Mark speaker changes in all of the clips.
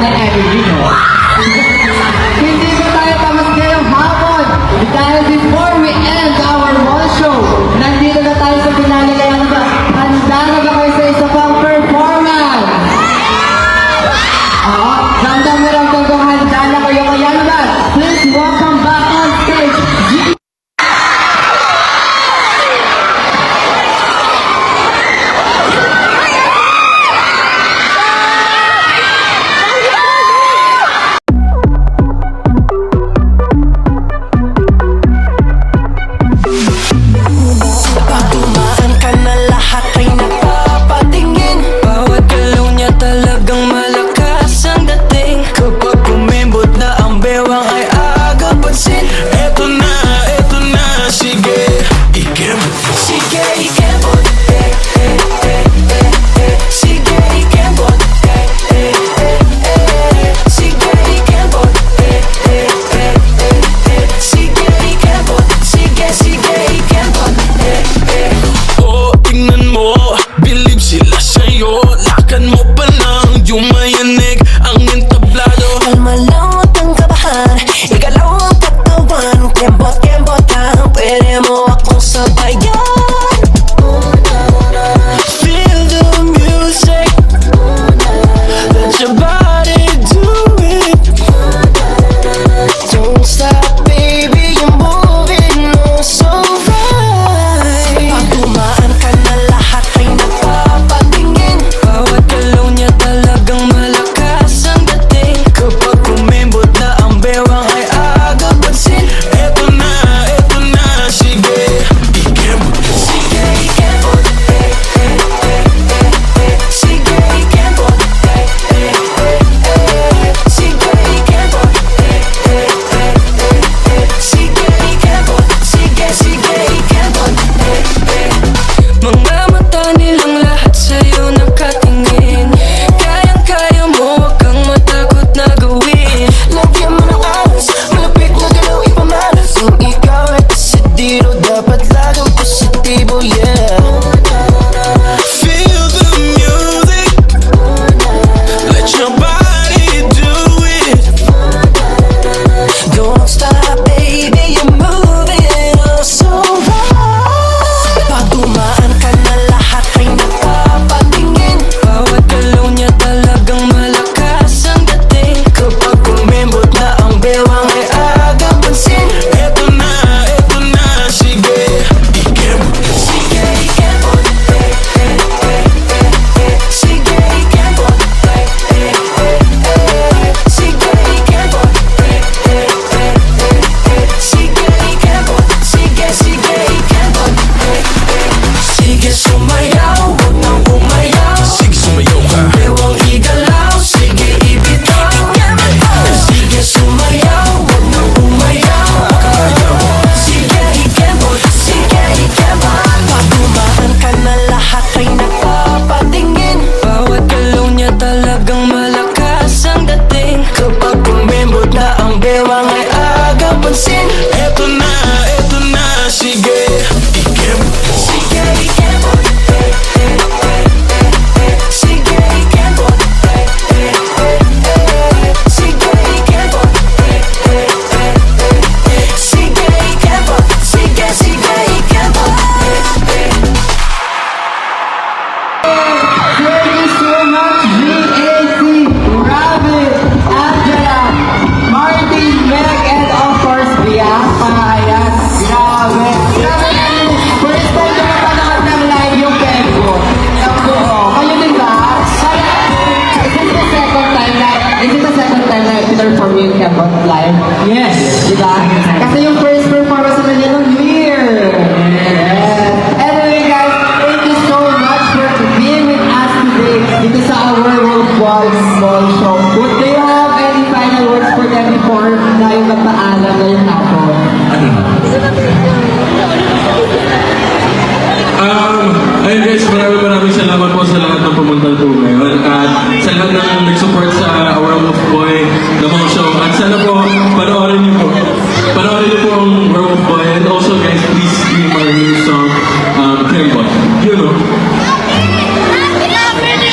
Speaker 1: na energy, no? Hindi ko tayo tapos ngayong hapon. Dahil before we end our wall show, nandito na tayo sa finale. Kaya handa na ba kayo sa isa pang performance? Oo, ramdam ko handa na kayo. Kaya naman, please welcome back on stage,
Speaker 2: Ayun guys, maraming salamat po sa lahat ng pumunta po ngayon at sa lahat ng nag-support sa Werewolf Boy na mga show. At sana po, panoorin niyo po ang Werewolf Boy. And also guys, please stream our new song, Kembot. You know.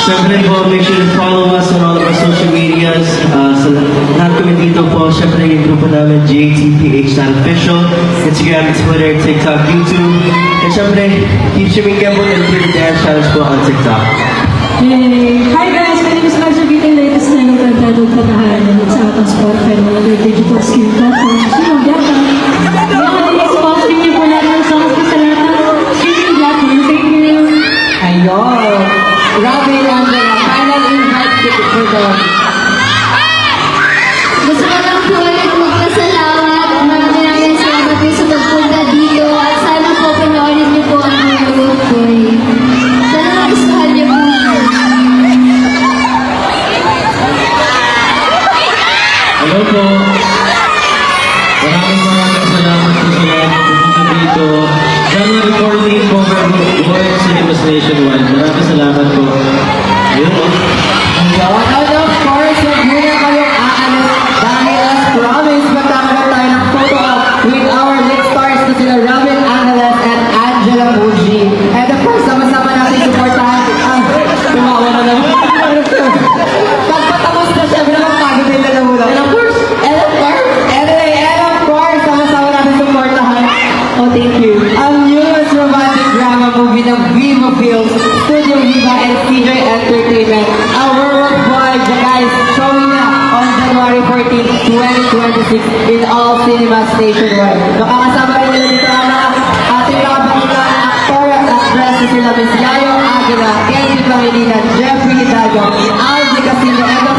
Speaker 3: Siyempre po, make sure to follow us on all of our social medias. viewers. Sa lahat kami dito po, syempre yung grupo namin, JTPH na official, Instagram, Twitter, TikTok, YouTube. And syempre, keep streaming Kembon and Pretty Dance Challenge po on TikTok.
Speaker 4: Yay! Hi guys, my name is Marcia Vita, latest na ng kantadong patahanan sa atong sport pero mga digital skill platform. Sino yata? Mga sponsoring niyo po lahat ng songs ko sa lahat ng streaming platform. Thank you!
Speaker 1: Ayun. Robin Angela, final invite for the...
Speaker 5: Gusto ko lang po ulit magpasalamat. Maraming salamat po sa pagpunta dito at sana po panoorin niyo po ang mga Boy. Sana magustuhan niyo po siya.
Speaker 2: Hello po. Maraming salamat po sa lahat ng pumunta dito. Sana recording po for Boy Cinemas Nationwide. Maraming salamat po. Ayun po.
Speaker 1: And of course, hindi na kayong aalis dahil as promised, magkakaroon tayo ng photo op with our lit stars na sila Robin Angeles and Angela Muji. And of course, sama-sama natin supportahan. Tumawa na naman. Pagpatapos na siya, pinapagpagod nila na muna. And of course, sama-sama natin supportahan. Oh, thank you. Ang newest romantic drama movie ng Viva Films, Studio Viva and CJ Entertainment, Our World Boy, guys, showing na on January 14, 2026 in all cinemas nationwide. Makakasama rin nila dito ang mga ating mga bangitang aktor at actress na sila Miss Yayo Aguila, Kenji Pangilinan, Jeffrey Hidalgo, Aldi Casino, and of